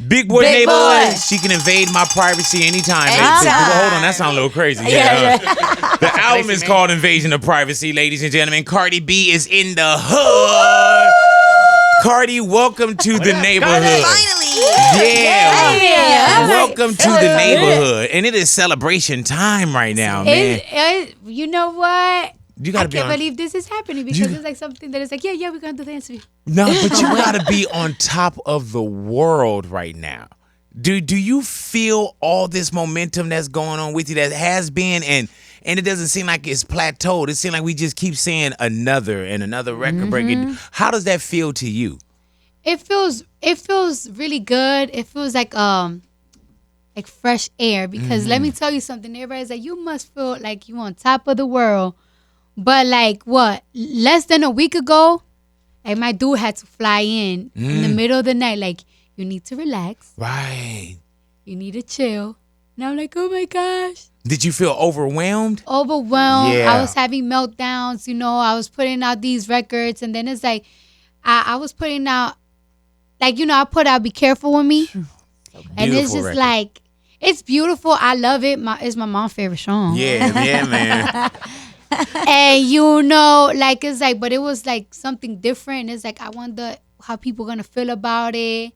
Big boy neighborhood. She can invade my privacy anytime. Hold on, that sounds a little crazy. The album is called Invasion of Privacy, ladies and gentlemen. Cardi B is in the hood. Cardi, welcome to the neighborhood. Finally. Yeah. Welcome to the neighborhood. And it is celebration time right now, man. You know what? You gotta I can't believe this is happening because it's like something that is like, we're going to do the interview. No, but you gotta be on top of the world right now. Do you feel all this momentum that's going on with you that has been and it doesn't seem like it's plateaued. It seems like we just keep saying another and another record breaking. How does that feel to you? It feels really good. It feels like fresh air because let me tell you something. Everybody's like, you must feel like you on top of the world. But like what? Less than a week ago, like my dude had to fly in the middle of the night. Like, you need to relax. Right. You need to chill. And I'm like, oh my gosh. Did you feel overwhelmed? Overwhelmed. Yeah. I was having meltdowns. I was putting out these records. And then it's like, I was putting out, like, I put out Be Careful With Me. And it's just record. Like, it's beautiful. I love it. It's my mom's favorite song. Yeah, man. And like it's like, but it was like something different. It's like I wonder how people gonna feel about it.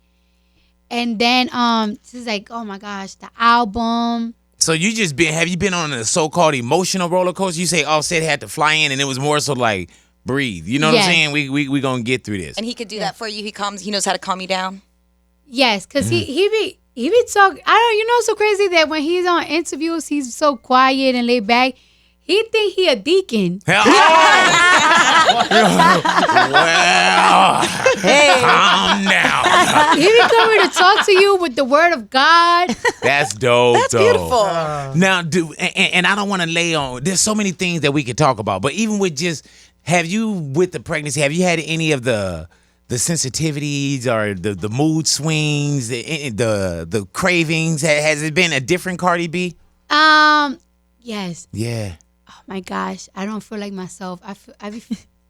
And then it's like, oh my gosh, the album. So have you been on a so-called emotional roller coaster? You say Offset had to fly in, and it was more so like breathe. You know what I'm saying? We gonna get through this. And he could do that for you. He knows how to calm you down. Yes, cause he be talking. It's so crazy that when he's on interviews, he's so quiet and laid back. He think he a deacon. Well, calm down. He be coming to talk to you with the word of God. That's dope. That's beautiful. Now, and I don't want to lay on. There's so many things that we could talk about, but even with with the pregnancy, have you had any of the sensitivities or the mood swings, the cravings? Has it been a different Cardi B? Yes. Yeah. Oh my gosh, I don't feel like myself.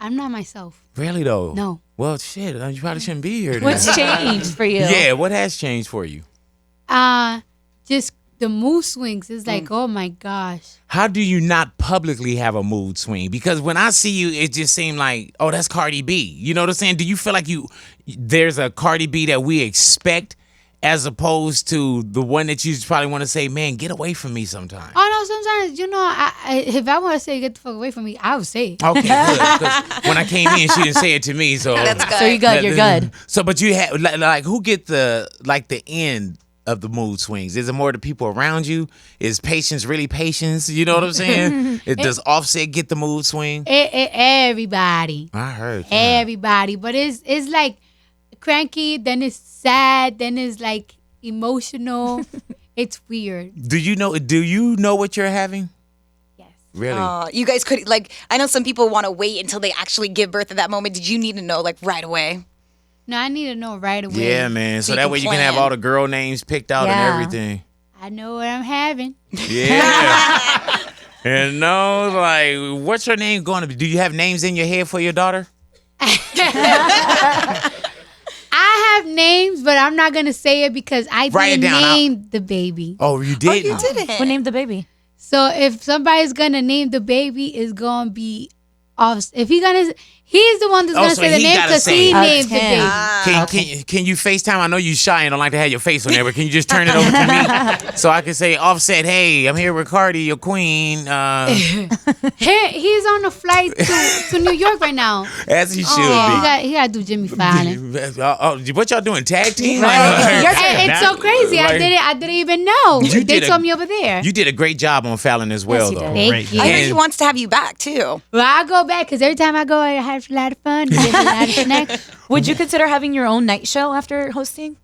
I'm not myself. Really though? No. Well, shit, you probably shouldn't be here. What's changed for you? Yeah, what has changed for you? Just the mood swings. It's like, oh my gosh. How do you not publicly have a mood swing? Because when I see you, it just seemed like, oh, that's Cardi B. You know what I'm saying? Do you feel like there's a Cardi B that we expect, as opposed to the one that you probably want to say, man, get away from me sometime? Oh, no, sometimes, if I want to say get the fuck away from me, I would say it. Okay, good. Because when I came in, she didn't say it to me. So that's good. So you're good. So, but you have, like, who get the end of the mood swings? Is it more the people around you? Is patience really patience? You know what I'm saying? Does Offset get the mood swing? Everybody. I heard. Everybody. But it's like cranky, then it's sad, then it's like emotional. It's weird. Do you know what you're having? Yes. Really? You guys could, like, I know some people want to wait until they actually give birth at that moment. Did you need to know, like, right away? No, I need to know right away. Yeah, man. So that way you can have all the girl names picked out and everything. I know what I'm having. Yeah. And like, what's your name going to be? Do you have names in your head for your daughter? I have names, but I'm not going to say it because I didn't name the baby. Oh, you didn't? Oh, you didn't. Who named the baby? So if somebody's going to name the baby, it's going to be off. If he's the one that's going to say the name because he named the baby. Can you FaceTime? I know you shy and don't like to have your face on there, but can you just turn it over to me so I can say, Offset, hey, I'm here with Cardi, your queen. He's on a flight to New York right now. As he should be. He got to do Jimmy Fallon. What y'all doing? Tag team? It's so crazy. I didn't even know. They told me over there. You did a great job on Fallon as well, though. Thank you. I heard he wants to have you back, too. Well, I go back because every time I go, I have a lot of fun. Get a lot of snacks. Would you consider having your own night show after hosting?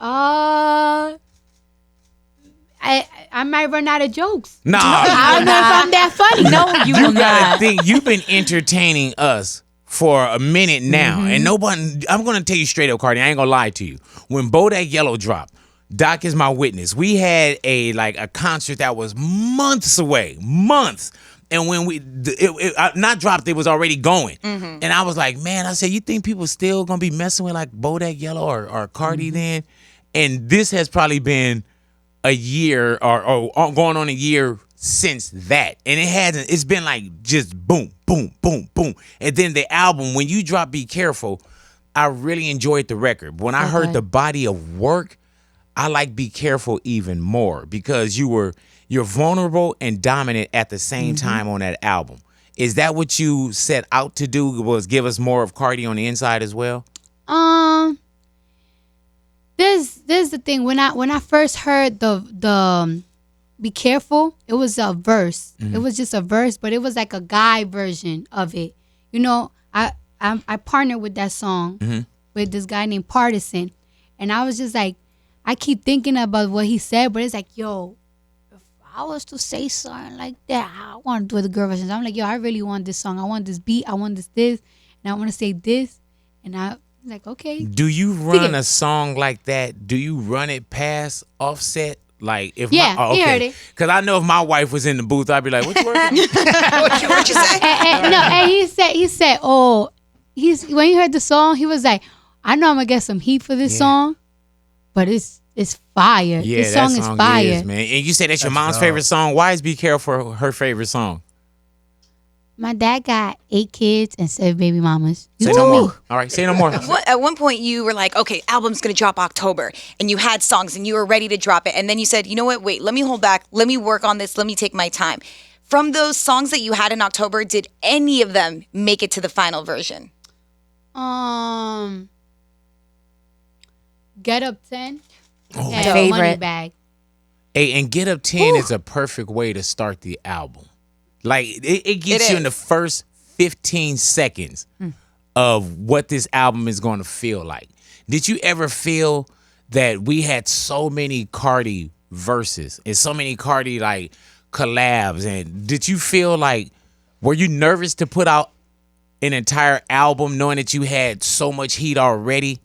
I might run out of jokes. No. I don't know if I'm that funny. No, you will not. You've been entertaining us for a minute now, and I'm going to tell you straight up, Cardi, I ain't going to lie to you. When Bodak Yellow dropped, Doc is my witness. We had a concert that was months away. And when it not dropped, it was already going. And I was like, man, I said, you think people still going to be messing with like Bodak Yellow or Cardi then? And this has probably been a year or going on a year since that. And it hasn't, it's been like just boom, boom, boom, boom. And then the album, when you drop Be Careful, I really enjoyed the record. When I heard the body of work, I like Be Careful even more because you're vulnerable and dominant at the same time on that album. Is that what you set out to do, was give us more of Cardi on the inside as well? There's the thing. When I first heard the Be Careful, it was a verse. It was just a verse, but it was like a guy version of it. You know, I partnered with that song with this guy named Partisan, and I was just like, I keep thinking about what he said, but it's like, yo, if I was to say something like that, I want to do the girl version. I'm like, yo, I really want this song. I want this beat. I want this, and I want to say this, and I like, okay. Do you run a song like that? Do you run it past Offset? Like if he heard it. Because I know if my wife was in the booth, I'd be like, "What you working?" What you say? And he said, oh, when he heard the song, he was like, I know I'm gonna get some heat for this song, but it's fire. Yeah, this song is fire, is, man. And you said that's your mom's favorite song. Why is Be Careful her favorite song? My dad got 8 kids and 7 baby mamas. Say no more. All right, say no more. At one point, you were like, okay, album's going to drop October. And you had songs and you were ready to drop it. And then you said, you know what? Wait, let me hold back. Let me work on this. Let me take my time. From those songs that you had in October, did any of them make it to the final version? Get Up 10. My and favorite. Money Bag. Hey, and Get Up 10 is a perfect way to start the album. Like, it gets you in the first 15 seconds of what this album is going to feel like. Did you ever feel that we had so many Cardi verses and so many Cardi, like, collabs? And did you feel like, were you nervous to put out an entire album knowing that you had so much heat already?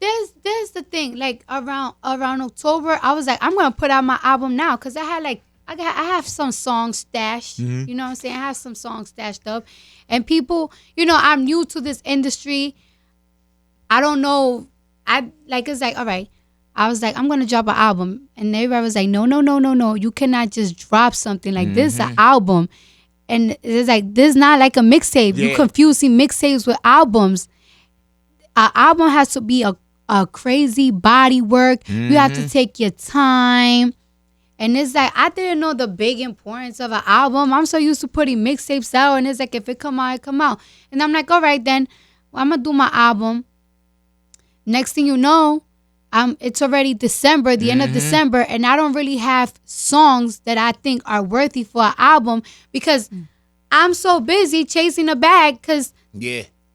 There's the thing. Like, around October, I was like, I'm going to put out my album now because I had, like, I have some songs stashed, you know what I'm saying? I have some songs stashed up. And people, you know, I'm new to this industry. I don't know. It's like, all right. I was like, I'm going to drop an album. And everybody was like, no. You cannot just drop something like this, an album. And it's like, this is not like a mixtape. Yeah. You confusing mixtapes with albums. An album has to be a crazy body work. You have to take your time. And it's like, I didn't know the big importance of an album. I'm so used to putting mixtapes out. And it's like, if it come out, it come out. And I'm like, all right, then I'm going to do my album. Next thing you know, it's already December, the end of December. And I don't really have songs that I think are worthy for an album because I'm so busy chasing a bag because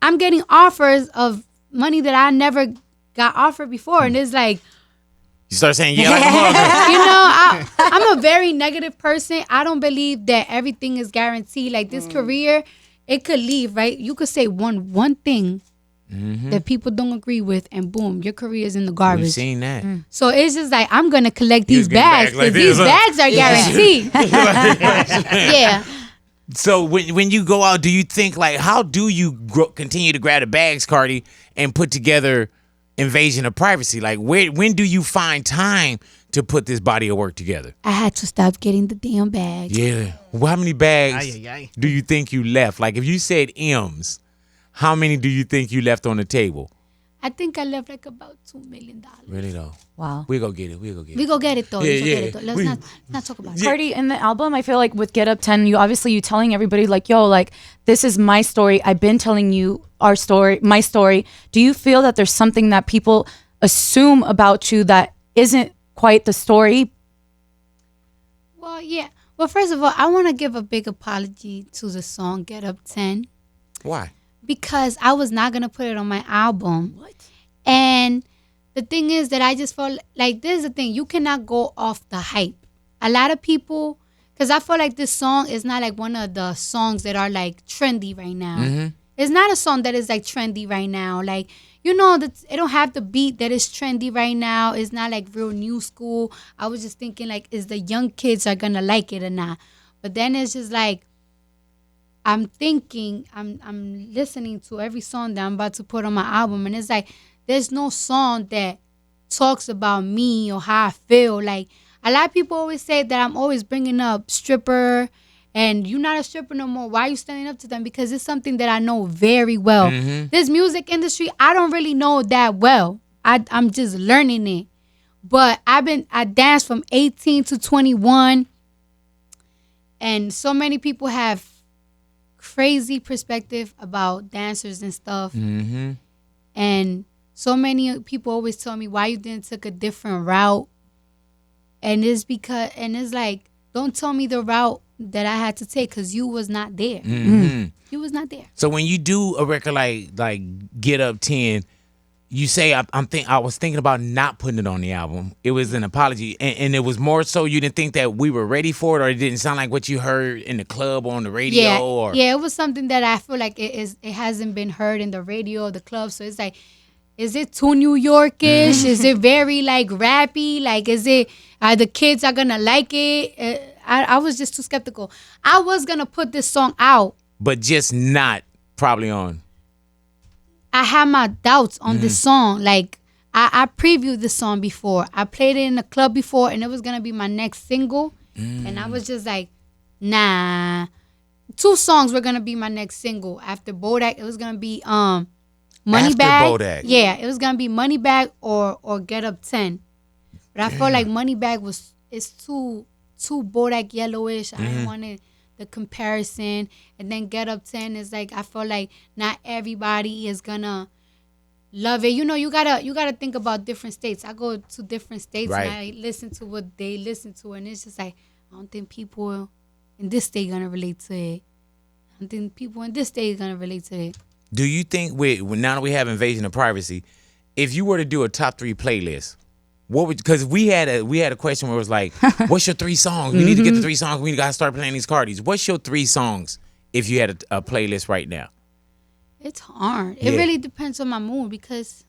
I'm getting offers of money that I never got offered before. And it's like, you start saying, yeah, like a mother. you know, I'm a very negative person. I don't believe that everything is guaranteed. Like this career, it could leave, right? You could say one thing that people don't agree with, and boom, your career is in the garbage. We've seen that. So it's just like, I'm going to collect these bags back like because these this, bags are guaranteed. Yeah. So when you go out, do you think, like, how do you continue to grab the bags, Cardi, and put together Invasion of Privacy? Like, when do you find time to put this body of work together? I had to stop getting the damn bags. Yeah. Well, how many bags do you think you left? Like, if you said M's, how many do you think you left on the table? I think I left like about $2 million. Really though? Wow. We go get it. We go get it. We go get it though. Yeah. Let's not talk about it. Cardi, in the album, I feel like with Get Up 10, you telling everybody like, yo, like, this is my story. I've been telling you our story, my story. Do you feel that there's something that people assume about you that isn't quite the story? Well, yeah. Well, first of all, I want to give a big apology to the song Get Up 10. Why? Because I was not going to put it on my album. What? And the thing is that I just felt like, this is the thing. You cannot go off the hype. A lot of people, because I feel like this song is not like one of the songs that are like trendy right now. It's not a song that is like trendy right now. Like, you know, that it don't have the beat that is trendy right now. It's not like real new school. I was just thinking like, is the young kids are going to like it or not? But then it's just like, I'm thinking, I'm listening to every song that I'm about to put on my album. And it's like, there's no song that talks about me or how I feel. Like, a lot of people always say that I'm always bringing up stripper, and you're not a stripper no more. Why are you standing up to them? Because it's something that I know very well. This music industry, I don't really know that well. I'm just learning it. But I danced from 18 to 21, and so many people have crazy perspective about dancers and stuff. And so many people always tell me why you didn't take a different route. And it's like, don't tell me the route that I had to take, because you was not there. You was not there. So when you do a record like Get Up 10, you say I was thinking about not putting it on the album. It was an apology, and it was more so you didn't think that we were ready for it, or it didn't sound like what you heard in the club or on the radio. Yeah, it was something that I feel like it hasn't been heard in the radio or the club. So it's like, is it too New Yorkish? Is it very like rappy? Like, are the kids are gonna like it? I was just too skeptical. I was gonna put this song out, but just not probably on. I had my doubts on this song. Like, I previewed this song before. I played it in the club before, and it was gonna be my next single. And I was just like, nah. 2 songs were gonna be my next single after Bodak. It was gonna be Money After Bag. Bodak. Yeah, it was gonna be Money Bag or Get Up 10. But I felt like Money Bag it's too Bodak yellowish. I didn't want the comparison. And then Get Up 10 is like, I feel like not everybody is gonna love it. You know, you gotta think about different states. I go to different states, right, and I listen to what they listen to, and it's just like, I don't think people in this state gonna relate to it. I don't think people in this state gonna relate to it. Do you think now that we have Invasion of Privacy, if you were to do a top 3 playlist, what would, because we had a question where it was like, what's your 3 songs? We need to get the 3 songs. We gotta start playing these Cardis. What's your 3 songs if you had a playlist right now? It's hard. It really depends on my mood, because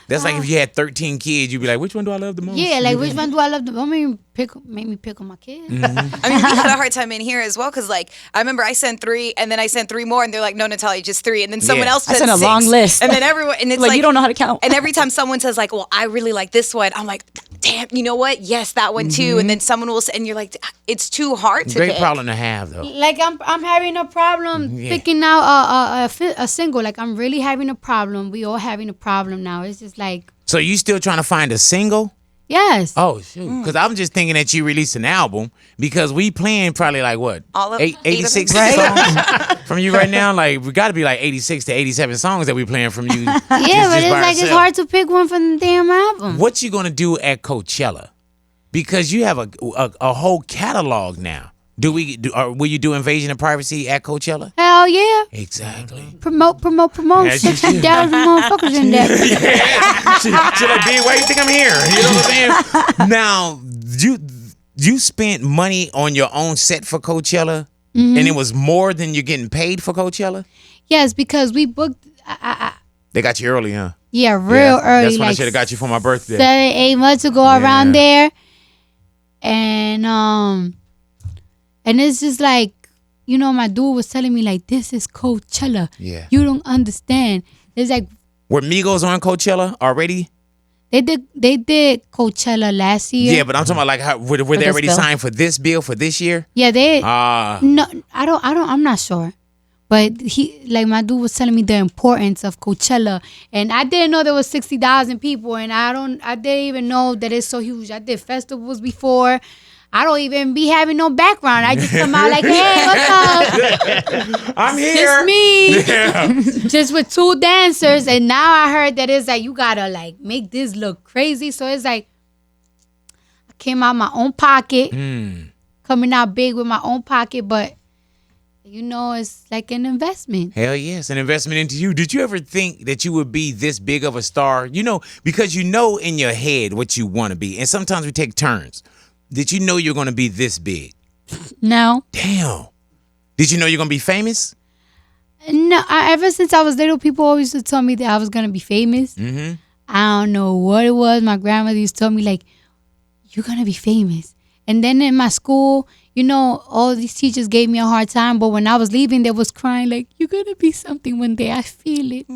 that's like if you had 13 kids, you'd be like, which one do I love the most? Yeah, like, which one do I love the most? Make me pick on my kids. I mean, we had a hard time in here as well, because, like, I remember I sent 3, and then I sent 3 more, and they're like, no, Natalia, just 3. And then someone else sent I sent a 6, long list. And then everyone, and it's like, you don't know how to count. And every time someone says, like, well, I really like this one, I'm like, damn, you know what? Yes, that one too. And then someone will say, and you're like, it's too hard to Great pick. problem to have, though. Like, I'm having a problem picking out a single. Like, I'm really having a problem. We all having a problem now. It's just like. So you still trying to find a single? Yes. Oh, shoot. Because I'm just thinking that you released an album, because we playing probably like what? All of 86 songs from you right now? Like, we got to be like 86 to 87 songs that we playing from you. Yeah, but it's like, it's hard to pick one from the damn album. What you going to do at Coachella? Because you have a whole catalog now. Will you do Invasion of Privacy at Coachella? Hell yeah. Exactly. Promote. As you Sexy should. dollars motherfuckers in there. She like, B, why you think I'm here? You know what I'm saying? Now, you spent money on your own set for Coachella, and it was more than you're getting paid for Coachella? Yes, because we booked. They got you early, huh? Yeah, real early. That's when I like should have got you for my birthday. 7-8 months ago, around there. And it's just like, you know, my dude was telling me, like, this is Coachella. Yeah. You don't understand. It's like, Were Migos on Coachella already? they did Coachella last year. Yeah, but I'm talking about like how were they already signed for this bill for this year? Yeah, they. No, I'm not sure. But like, my dude was telling me the importance of Coachella, and I didn't know there was 60,000 people, and I didn't even know that it's so huge. I did festivals before. I don't even be having no background. I just come out like, hey, what's up? I'm here. Just me. Yeah. Just with 2 dancers. And now I heard that it's like, you gotta like make this look crazy. So it's like, I came out my own pocket, coming out big with my own pocket, but you know, it's like an investment. Hell yes, an investment into you. Did you ever think that you would be this big of a star? You know, because you know in your head what you want to be. And sometimes we take turns. Did you know you're going to be this big? No. Damn. Did you know you're going to be famous? No, ever since I was little, people always used to tell me that I was going to be famous. I don't know what it was. My grandmother used to tell me, like, you're going to be famous. And then in my school, all these teachers gave me a hard time, but when I was leaving, they was crying like, you're going to be something one day. I feel it.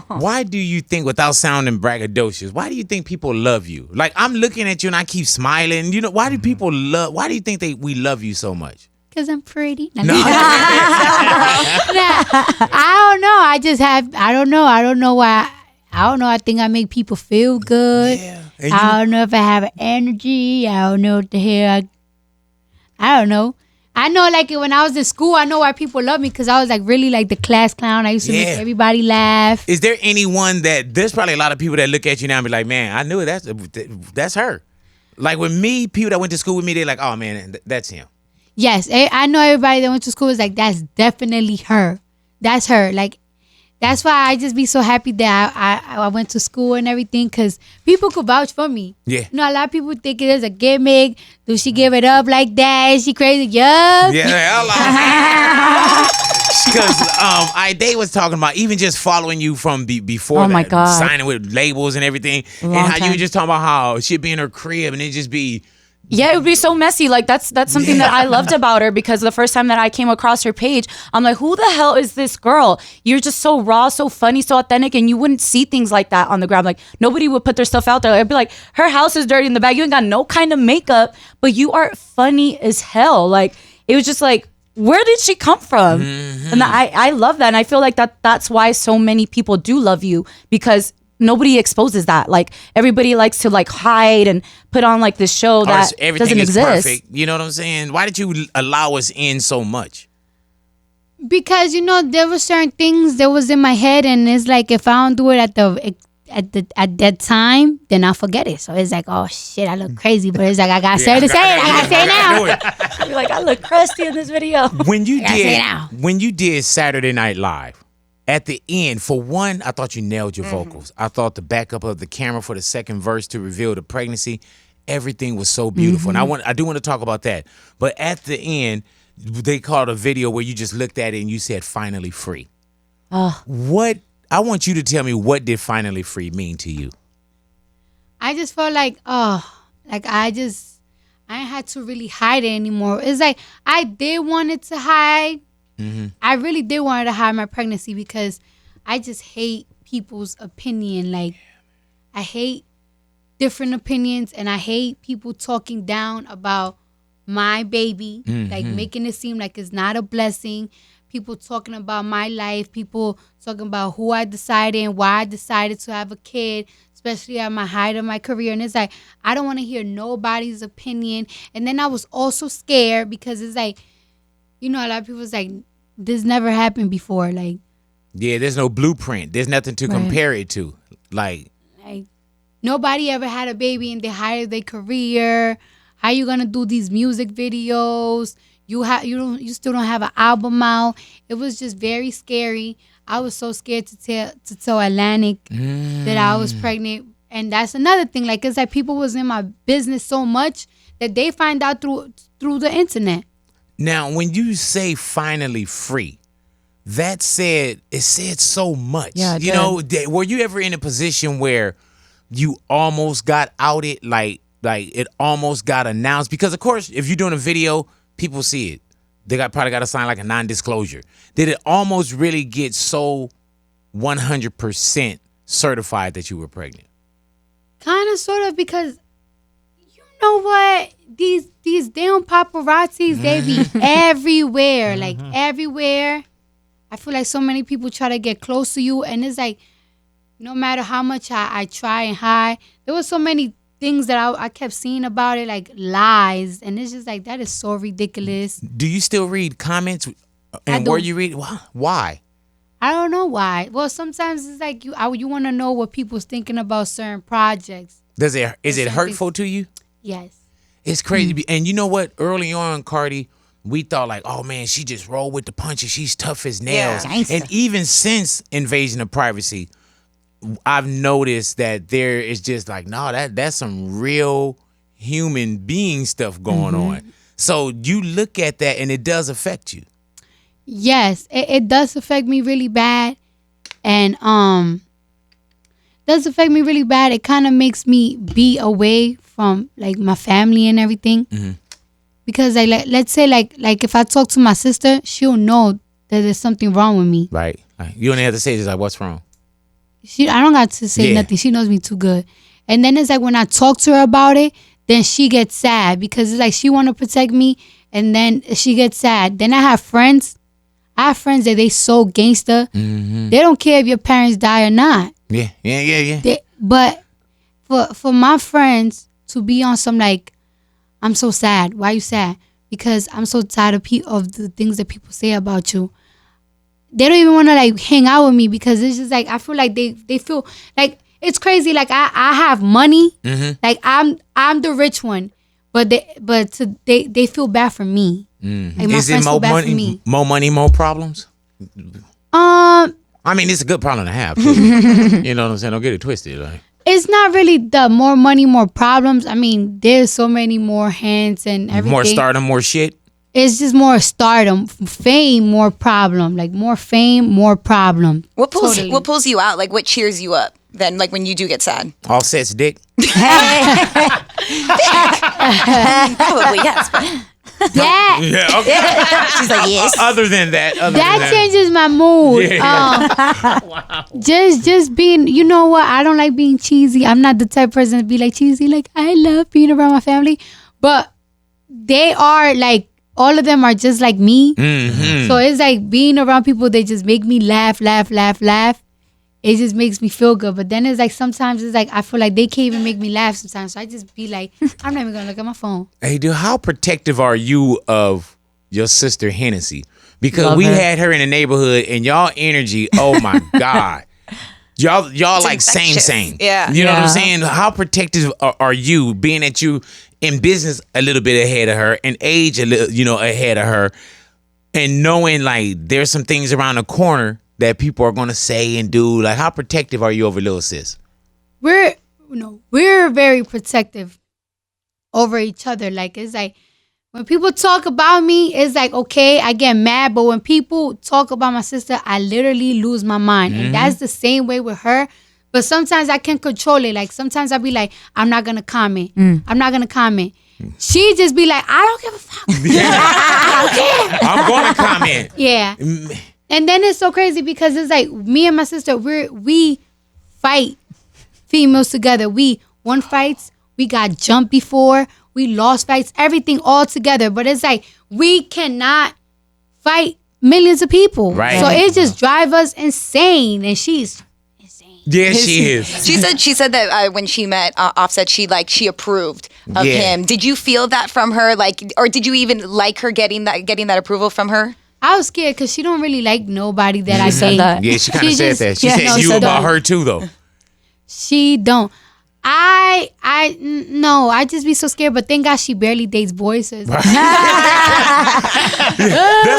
Why do you think, without sounding braggadocious, why do you think people love you? Like, I'm looking at you and I keep smiling. Why do people why do you think we love you so much? Because I'm pretty. No. I don't know. I don't know. I don't know why. I don't know. I think I make people feel good. Yeah. I don't know if I have energy. I don't know what the hell. I don't know. I know, like, when I was in school, I know why people love me, because I was, like, really, like, the class clown. I used to make everybody laugh. Is there anyone there's probably a lot of people that look at you now and be like, man, I knew it. That's her. Like, with me, people that went to school with me, they're like, oh, man, that's him. Yes. I know everybody that went to school is like, that's definitely her. That's her. Like, that's why I just be so happy that I went to school and everything, because people could vouch for me. Yeah. A lot of people think it is a gimmick. Do she give it up like that? Is she crazy? Yup. Yeah. Because they was talking about even just following you from before my God. signing with labels and everything, and how you were just talking about how she'd be in her crib and it just be. Yeah, it would be so messy. Like, that's something that I loved about her, because the first time that I came across her page, I'm like, who the hell is this girl? You're just so raw, so funny, so authentic, and you wouldn't see things like that on the ground. Like, nobody would put their stuff out there. I'd be like, her house is dirty in the back. You ain't got no kind of makeup, but you are funny as hell. Like, it was just like, where did she come from? Mm-hmm. And I love that. And I feel like that's why so many people do love you, because nobody exposes that. Like, everybody likes to like hide and put on like this show that everything doesn't is exist. perfect. You know what I'm saying? Why did you allow us in so much? Because there were certain things that was in my head, and it's like, if I don't do it at that time, then I'll forget it. So it's like, oh shit, I look crazy, but it's like, I gotta say it. I gotta say it now. You're like, I look crusty in this video. When you say it now. did Saturday Night Live, at the end, for one, I thought you nailed your vocals. I thought the backup of the camera for the second verse to reveal the pregnancy, everything was so beautiful. And I do want to talk about that. But at the end, they called a video where you just looked at it and you said, "Finally free." I want you to tell me, what did "finally free" mean to you? I just felt like, I ain't had to really hide it anymore. It's like, I did want it to hide. I really did want to hide my pregnancy, because I just hate people's opinion. Like, I hate different opinions, and I hate people talking down about my baby, like making it seem like it's not a blessing. People talking about my life, people talking about who I decided and why I decided to have a kid, especially at my height of my career. And it's like, I don't want to hear nobody's opinion. And then I was also scared, because it's like, a lot of people's like, this never happened before. Like, yeah, there's no blueprint. There's nothing to compare it to. Like nobody ever had a baby in the height of their career. How you gonna do these music videos? You still don't have an album out. It was just very scary. I was so scared to tell Atlantic that I was pregnant. And that's another thing. Like, it's like people was in my business so much that they find out through the internet. Now, when you say "finally free," it said so much. Yeah, it did. Were you ever in a position where you almost got outed, like it almost got announced? Because of course, if you're doing a video, people see it. They probably got to sign like a non-disclosure. Did it almost really get so 100% certified that you were pregnant? Kind of, sort of, because you know what? These damn paparazzis, they be everywhere, like everywhere. I feel like so many people try to get close to you, and it's like, no matter how much I try and hide, there was so many things that I kept seeing about it, like lies, and it's just like, that is so ridiculous. Do you still read comments? And where you read? Why? I don't know why. Well, sometimes it's like you want to know what people's thinking about certain projects. Is it hurtful to you? Yes. It's crazy. And you know what? Early on, Cardi, we thought like, oh man, she just rolled with the punches. She's tough as nails. Yeah. And even since Invasion of Privacy, I've noticed that there is just like, no, that's some real human being stuff going on. So you look at that and it does affect you. Yes, it does affect me really bad. And does affect me really bad. It kind of makes me be away from like my family and everything. because like let's say like if I talk to my sister, she'll know that there's something wrong with me. Right. You only have to say just like, what's wrong? I don't got to say nothing. She knows me too good. And then it's like when I talk to her about it, then she gets sad because it's like she want to protect me, and then she gets sad. Then I have friends that they so gangster. Mm-hmm. They don't care if your parents die or not. Yeah. But for my friends to be on some like, I'm so sad. Why you sad? Because I'm so tired of the things that people say about you. They don't even want to like hang out with me because it's just like I feel like they feel like it's crazy. Like I have money. Mm-hmm. Like I'm the rich one, but they feel bad for me. Mm. Like my Is it friends feel more bad for money, me. more problems? I mean, it's a good problem to have. Too. You know what I'm saying? Don't get it twisted. Like. It's not really the more money, more problems. I mean, there's so many more hands and everything. More stardom, more shit. It's just more stardom, fame, more problem. Like more fame, more problem. What pulls Totally. what pulls you out? Like what cheers you up? Then like when you do get sad. Offset's dick. Probably yes, but That Yeah. Okay. she's like yes. Other than that. changes my mood. Yeah. Just being, you know what? I don't like being cheesy. I'm not the type of person to be like cheesy. Like I love being around my family, but they are like all of them are just like me. Mm-hmm. So it's like being around people. They just make me laugh. It just makes me feel good. But then it's like sometimes it's like I feel like they can't even make me laugh sometimes. So I just be like, I'm not even gonna look at my phone. Hey, dude, how protective are you of your sister Hennessy? Because Love we her. had her in the neighborhood, and y'all energy, oh my God. Y'all like infectious. same. Yeah. You know what I'm Yeah. saying? How protective are you, being that you in business a little bit ahead of her, and age a little, ahead of her, and knowing like there's some things around the corner that people are gonna say and do? Like, how protective are you over little sis? We're very protective over each other. Like it's like when people talk about me, it's like okay, I get mad, but when people talk about my sister, I literally lose my mind. And that's the same way with her. But sometimes I can't control it. Like sometimes I'll be like, I'm not gonna comment. I'm not gonna comment. She just be like, I don't give a fuck. I don't care. I'm gonna comment. Yeah. And then it's so crazy because it's like me and my sister, we fight females together. We won fights, we got jumped before, we lost fights, everything all together. But it's like we cannot fight millions of people. Right. So it just drives us insane. And she's insane. Yeah, she is. She said that when she met Offset, she approved of Yeah. him. Did you feel that from her? Like, or did you even like her getting that approval from her? I was scared because she don't really like nobody that I said date. that. Yeah, she kind of She said just- that. She yeah, said no, you she about don't. her too, though. She don't. No, I just be so scared. But thank God she barely dates boys. So it's That's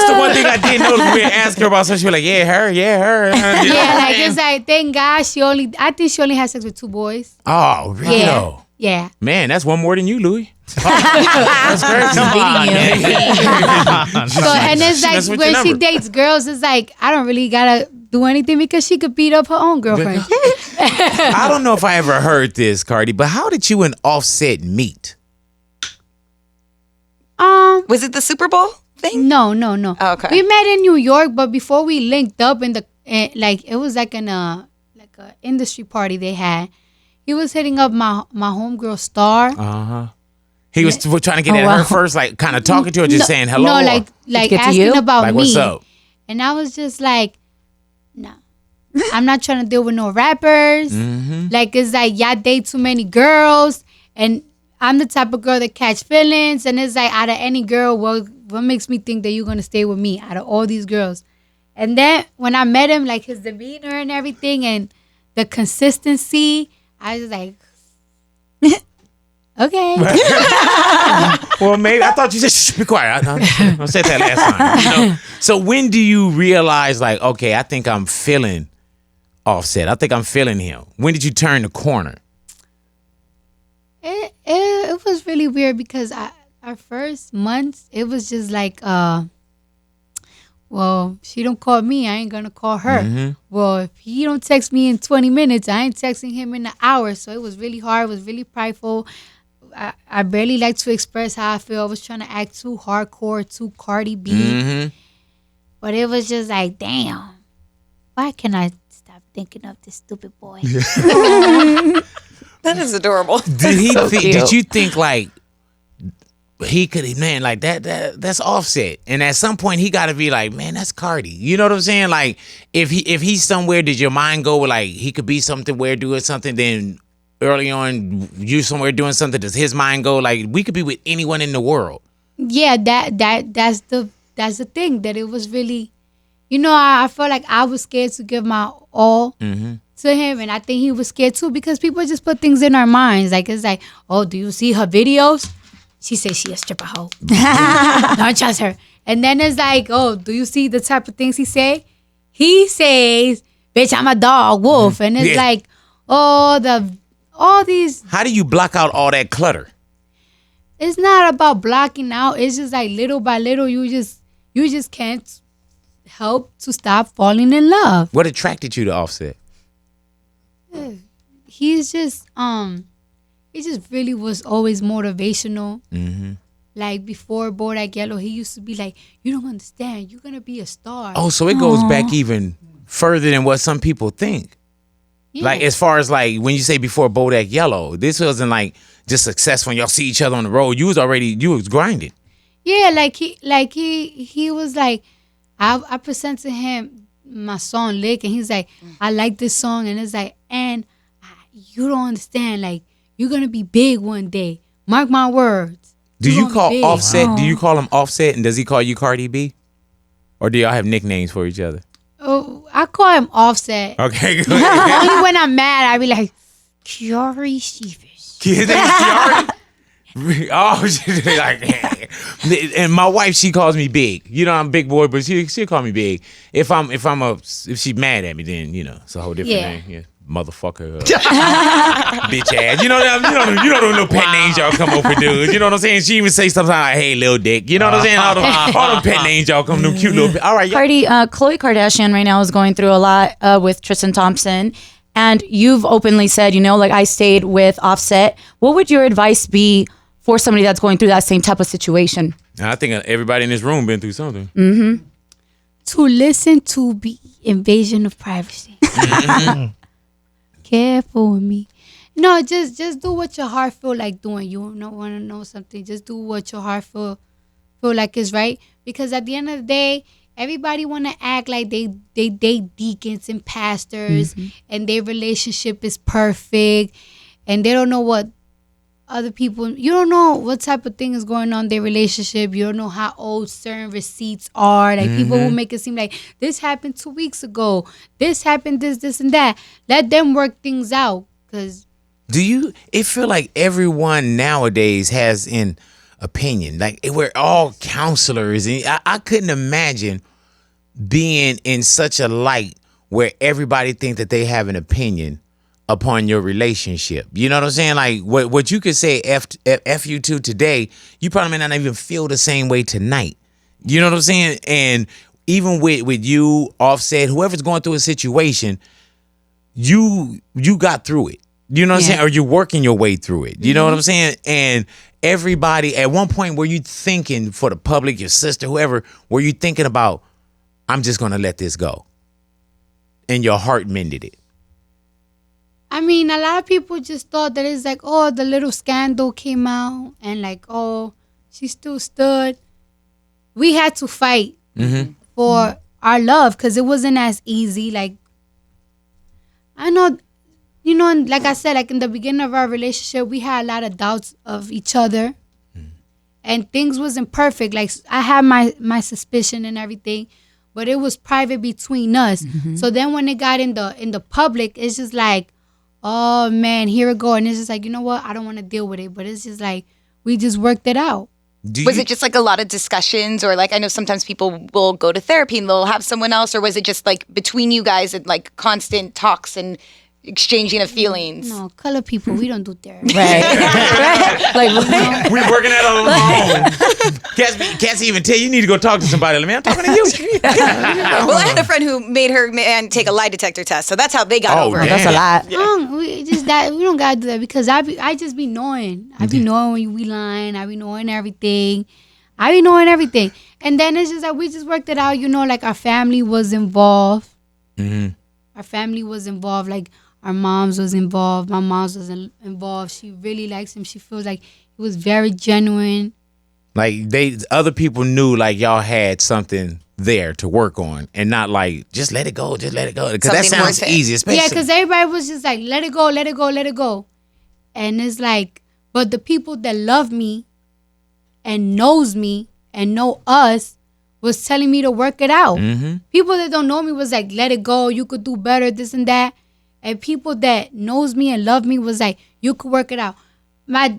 the one thing I didn't know. We asked her about, so she was like, "Yeah, her." yeah, like it's like thank God I think she only has sex with 2 boys. Oh, really? Yeah. though? Yeah. Man, that's one more than you, Louis. That's crazy. Come on, So and it's That's like what you when she number. dates girls, it's like I don't really gotta do anything because she could beat up her own girlfriend. I don't know if I ever heard this, Cardi, but how did you and Offset meet? Was it the Super Bowl thing? No. Oh, okay. We met in New York, but before we linked up in the like it was like a industry party they had. He was hitting up my homegirl Star. He was trying to get at her first, like kind of talking to her, just saying hello. No, or- like get to asking you? about like me. what's up? And I was just like, no. I'm not trying to deal with no rappers. Like it's like y'all date too many girls, and I'm the type of girl that catch feelings. And it's like out of any girl, what makes me think that you're gonna stay with me out of all these girls? And then when I met him, like his demeanor and everything, and the consistency, I was like, okay. Well, maybe I thought you said, "Shh, be quiet." I said that last time. So when do you realize, like, okay, I think I'm feeling Offset. I think I'm feeling him. When did you turn the corner? It was really weird because our first months, it was just like, well, she don't call me, I ain't gonna call her. Well, if he don't text me in 20 minutes, I ain't texting him in an hour. So it was really hard. It was really prideful. I barely like to express how I feel. I was trying to act too hardcore, too Cardi B. But it was just like, damn, why can I stop thinking of this stupid boy? That is adorable. Did you think like he could, man, like that's Offset, and at some point he got to be like, man, that's Cardi. You know what I'm saying? Like if he's somewhere, did your mind go with like he could be somewhere doing something? Then early on, you somewhere doing something. Does his mind go like we could be with anyone in the world? Yeah, that's the thing, that it was really, I felt like I was scared to give my all to him, and I think he was scared too, because people just put things in our minds. Like, it's like, oh, do you see her videos? She says she a stripper hoe. Don't trust her. And then it's like, oh, do you see the type of things he say? He says, bitch, I'm a dog, wolf. And it's like, all these. How do you block out all that clutter? It's not about blocking out. It's just like little by little, you just can't help to stop falling in love. What attracted you to Offset? He just really was always motivational. Like before Bodak Yellow, he used to be like, you don't understand, you're gonna be a star. Oh, so it goes back even further than what some people think. Yeah. Like as far as like when you say before Bodak Yellow, this wasn't like just success when y'all see each other on the road. You was grinding. Yeah, he was like, I presented him my song Lick, and he's like, I like this song, and it's like, and you don't understand, like, you're gonna be big one day. Mark my words. Do you call Offset? Do you call him Offset, and does he call you Cardi B, or do y'all have nicknames for each other? Oh, I call him Offset. Okay, good. Only when I'm mad, I be like, Kiari Stevens. His name is Kiari? Oh, she's like, and my wife, she calls me Big. I'm Big Boy, but she'll call me Big. If she's mad at me, then it's a whole different thing. Yeah. Motherfucker, bitch ass. You know the little pet names y'all come up with, dudes. You know what I'm saying? She even say sometimes like, "Hey, little dick." You know what I'm saying? All them pet names y'all come, them cute little. All right, Cardi, Khloe Kardashian right now is going through a lot with Tristan Thompson, and you've openly said, like, I stayed with Offset. What would your advice be for somebody that's going through that same type of situation? I think everybody in this room been through something. To listen to be invasion of privacy. Careful with me. No, just do what your heart feel like doing. You don't want to know something, just do what your heart feel like is right. Because at the end of the day, everybody want to act like they date deacons and pastors, and their relationship is perfect, and they don't know what other people, you don't know what type of thing is going on in their relationship. You don't know how old certain receipts are. Like, people will make it seem like this happened 2 weeks ago. This happened, this, and that. Let them work things out. Cause it feel like everyone nowadays has an opinion? Like, we're all counselors. And I couldn't imagine being in such a light where everybody think that they have an opinion upon your relationship. You know what I'm saying? Like, what you could say F you to today, you probably may not even feel the same way tonight. You know what I'm saying? And even with you, Offset, whoever's going through a situation, you got through it. You know what I'm saying? Or you're working your way through it. You know what I'm saying? And everybody, at one point, were you thinking, for the public, your sister, whoever, were you thinking about, I'm just going to let this go? And your heart mended it. I mean, a lot of people just thought that it's like, oh, the little scandal came out, and like, oh, she still stood. We had to fight for our love, because it wasn't as easy. Like, I know, like I said, like in the beginning of our relationship, we had a lot of doubts of each other, and things wasn't perfect. Like, I had my suspicion and everything, but it was private between us. So then when it got in the public, it's just like, oh man, here we go. And it's just like, you know what? I don't want to deal with it. But it's just like, we just worked it out. Was it just like a lot of discussions, or like, I know sometimes people will go to therapy and they'll have someone else, or was it just like between you guys and like constant talks and exchanging of feelings. No, color people, we don't do therapy. Right. Like, We working at our own. Cats even tell you need to go talk to somebody. Like, man, I'm talking to you. Well, I had a friend who made her man take a lie detector test, so that's how they got over it. that's a lot. We don't gotta do that because I just be knowing. I be knowing when we lying. I be knowing everything. And then it's just like we just worked it out. Like our family was involved. Mm-hmm. Our family was involved. Like our moms was involved. My mom's was involved. She really likes him. She feels like he was very genuine. Like other people knew like y'all had something there to work on, and not like just let it go, because that sounds easy. Especially because everybody was just like let it go, and it's like, but the people that love me and knows me and know us was telling me to work it out. Mm-hmm. People that don't know me was like, let it go, you could do better, this and that. And people that knows me and love me was like, you could work it out. My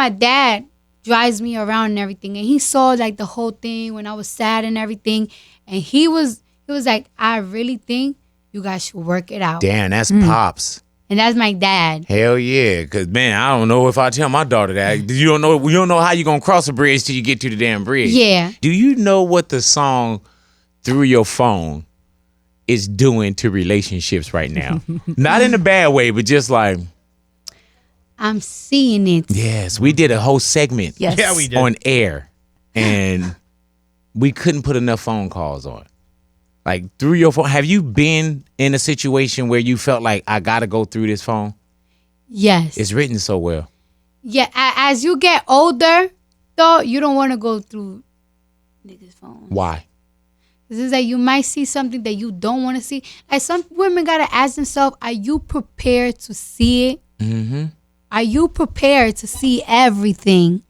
dad drives me around and everything, and he saw like the whole thing when I was sad and everything, and he was like, I really think you guys should work it out. Damn, that's pops. And that's my dad. Hell yeah, because man, I don't know if I tell my daughter that. You don't know how you gonna cross a bridge till you get to the damn bridge. Yeah. Do you know what the song "Through Your Phone" is doing to relationships right now? Not in a bad way, but just like I'm seeing it. yes, we did a whole segment. Yes. Yeah, we did. On air, and we couldn't put enough phone calls on. Like through your phone. Have you been in a situation where you felt like I gotta go through this phone? Yes. It's written so well. Yeah, as you get older, though, you don't want to go through niggas' phones. Why? This is like you might see something that you don't want to see. Like some women gotta ask themselves, are you prepared to see it? Mm-hmm. Are you prepared to see everything?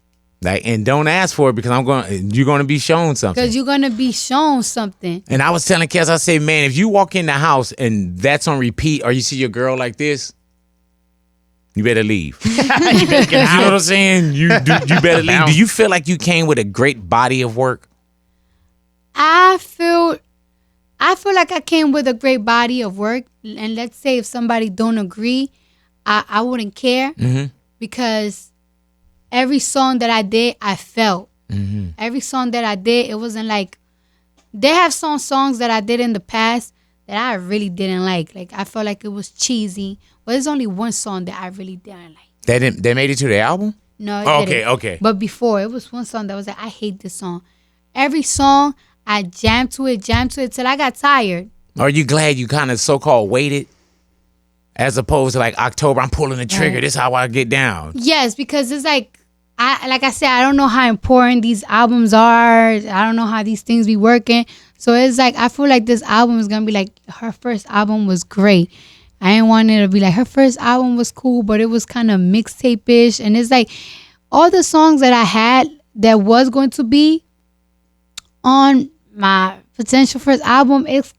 Like, and don't ask for it because you're gonna be shown something. Because you're gonna be shown something. And I was telling Kes, I said, man, if you walk in the house and that's on repeat, or you see your girl like this, you better leave. You know what I'm saying? You better leave. Do you feel like you came with a great body of work? I feel like I came with a great body of work. And let's say if somebody don't agree, I wouldn't care. Mm-hmm. Because every song that I did, I felt. Mm-hmm. Every song that I did, it wasn't like... They have some songs that I did in the past that I really didn't like. Like, I felt like it was cheesy. But there's only one song that I really didn't like. They made it to the album? No, it didn't. Okay. But before, it was one song that was like, I hate this song. Every song, I jammed to it till I got tired. Are you glad you kind of so-called waited? As opposed to like October, I'm pulling the trigger. This is how I get down. Yes, because it's like I said, I don't know how important these albums are. I don't know how these things be working. So it's like I feel like this album is gonna be like her first album was great. I didn't want it to be like her first album was cool, but it was kind of mixtape-ish. And it's like all the songs that I had that was going to be on my potential first album, it's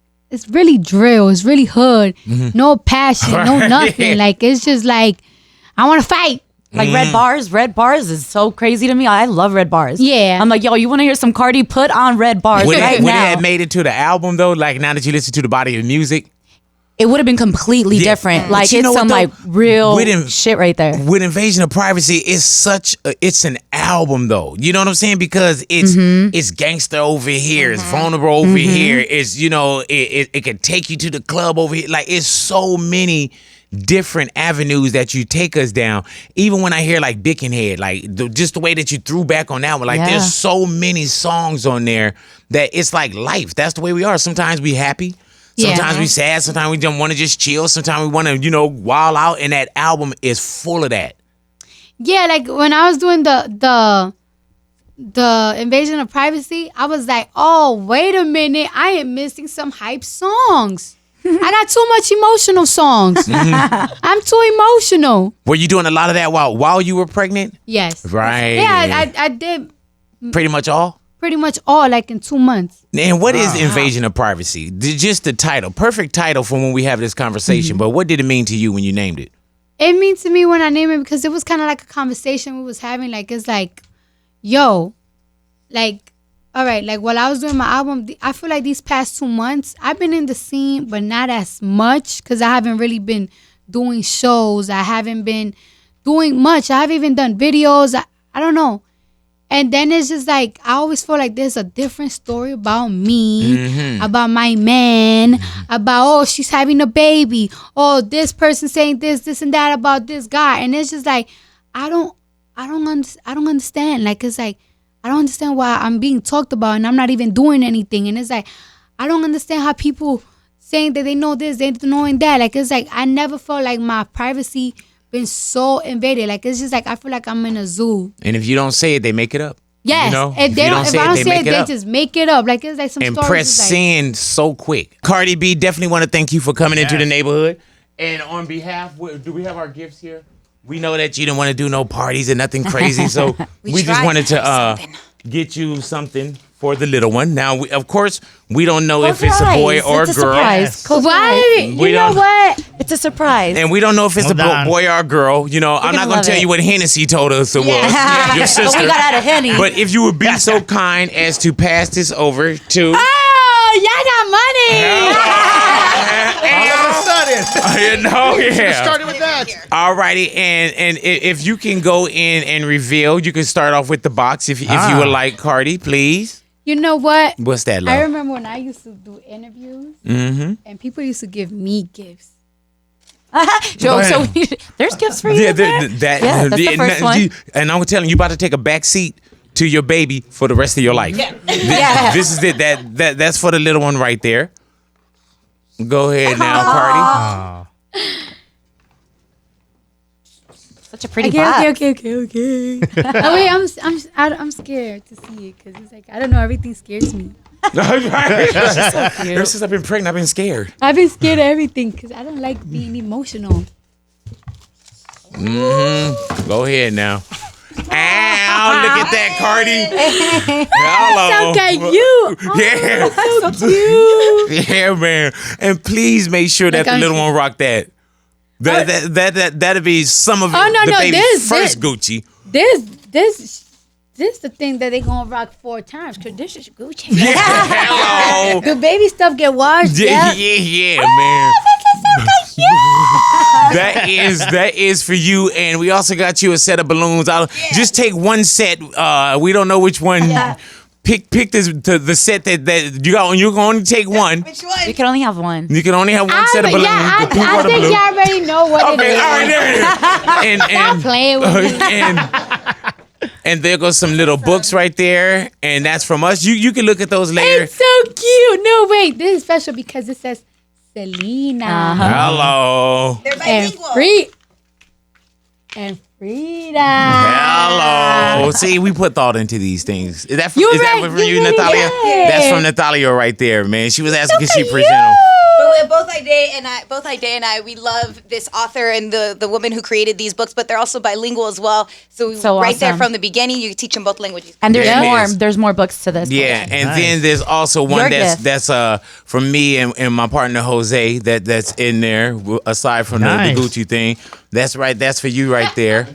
really drill. It's really hood. Mm-hmm. No passion, no nothing. Yeah. Like, it's just like, I want to fight. Like red bars is so crazy to me. I love red bars. Yeah. I'm like, yo, you want to hear some Cardi? Put on red bars Would right it now. have made it to the album though? Like now that you listen to the body of music? It would have been completely Yeah. different. But Like you it's know some what, like though? real With shit right there. With Invasion of Privacy, it's an album though. You know what I'm saying? Because it's gangster over here, it's vulnerable over here. It's it can take you to the club over here. Like it's so many different avenues that you take us down. Even when I hear like Bickenhead, like just the way that you threw back on that one, like there's so many songs on there that it's like life. That's the way we are. Sometimes we happy. Sometimes we sad. Sometimes we don't want to just chill. Sometimes we want to, wild out. And that album is full of that. Yeah, like when I was doing the Invasion of Privacy, I was like, oh, wait a minute. I am missing some hype songs. I got too much emotional songs. I'm too emotional. Were you doing a lot of that while you were pregnant? Yes. Right. Yeah, I did Pretty much all? pretty much all like in 2 months. And what is Invasion of Privacy? Just the title. Perfect title for when we have this conversation. But what did it mean to you when you named it? It means to me when I name it because it was kind of like a conversation we was having. Like, it's like, yo, like, all right, like while I was doing my album, I feel like these past 2 months, I've been in the scene, but not as much because I haven't really been doing shows. I haven't been doing much. I haven't even done videos. I don't know. And then it's just like, I always feel like there's a different story about me, about my man, about, oh, she's having a baby. Oh, this person saying this and that about this guy. And it's just like, I don't understand. Like, it's like, I don't understand why I'm being talked about and I'm not even doing anything. And it's like, I don't understand how people saying that they know this, they knowing that. Like, it's like, I never felt like my privacy been so invaded. Like, it's just like, I feel like I'm in a zoo. And if you don't say it, they make it up. Yes. You know? If I don't say it, they up. just make it up. Like, it's like some And stories. press is like, send so quick. Cardi B, definitely want to thank you for coming into the neighborhood. And on behalf, do we have our gifts here? We know that you didn't want to do no parties and nothing crazy, so we just wanted to get you something for the little one. Now, of course, we don't know if it's a boy or a girl. Surprise. Why? We You know don't- what? It's a surprise. And we don't know if it's a boy or a girl. You know, I'm not going love to tell it. you what Hennessy told us it was. Your sister. But we got out of Henny. But if you would be so kind as to pass this over to... Oh, y'all got money. All of a sudden. You know, yeah. Started with that. Alrighty, and if you can go in and reveal, you can start off with the box if you would like, Cardi, please. You know what? What's that, love? I remember when I used to do interviews and people used to give me gifts. Go ahead. There's gifts for you. Yeah, there? Yeah, that's the first one. And I'm telling you, you about to take a back seat to your baby for the rest of your life. Yeah. This is it. That's for the little one right there. Go ahead now, Cardi. Such a pretty box. Okay. Oh wait, I'm scared to see it because it's like I don't know. Everything scares me. Ever since I've been pregnant, I've been scared. I've been scared of everything because I don't like being emotional. Go ahead now. Ow, look at that, Cardi. Hello. Look at you. Yeah. So cute. Yeah, man. And please make sure that the little one rock that. That'd be some of the baby's first Gucci. This the thing that they gonna rock 4 times because this is Gucci. Yeah, hello. The baby stuff get washed. Yeah, man. That is for you, and we also got you a set of balloons. Just take one set. We don't know which one. Yeah. Pick the set that you got. You can only take one. Which one? You can only have one. You can only have one set of balloons. Yeah, the pink or I the think blue. y'all already know what it is. Okay, all right, there it is. Stop playing with me. And there goes some little books right there, and that's from us. You can look at those later. It's so cute. No, wait, this is special because it says Selena Hello. They're and bilingual. Frida. Hello. See, we put thought into these things. Is that from you, really Natalia? did. That's from Natalia right there, man. She was asking, can she present? But both Ide and I, we love this author and the woman who created these books, but they're also bilingual as well. So right there awesome. from the beginning, you teach them both languages. And there's Yeah, it more. is. There's more books to this. Yeah, and Nice. then there's also one Your that's from me and my partner Jose that's in there aside from Nice. the Gucci thing. That's right. That's for you right there.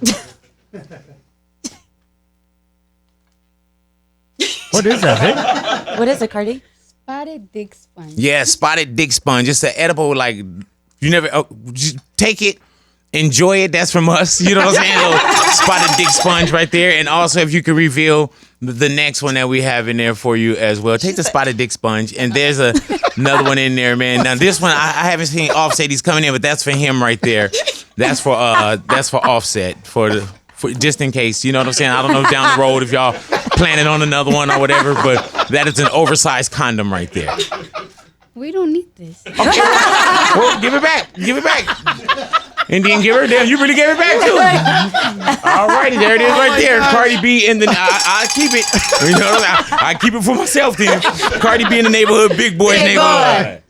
What is that, Vic? What is it, Cardi? Spotted dick sponge. Yeah, spotted dick sponge. It's an edible, like you never just take it, enjoy it. That's from us. You know what I'm saying? Little spotted dick sponge right there. And also, if you could reveal the next one that we have in there for you as well, take the spotted dick sponge. And there's another one in there, man. Now this one I haven't seen Offset. He's coming in, but that's for him right there. That's for Offset for just in case. You know what I'm saying? I don't know down the road if y'all planning on another one or whatever, but that is an oversized condom right there. We don't need this. Well, give it back. Give it back. And then give her. Damn, you really gave it back too. All righty, there it is right there. Cardi B in the. I keep it. You know, I keep it for myself then. Cardi B in the neighborhood, big boy's neighborhood.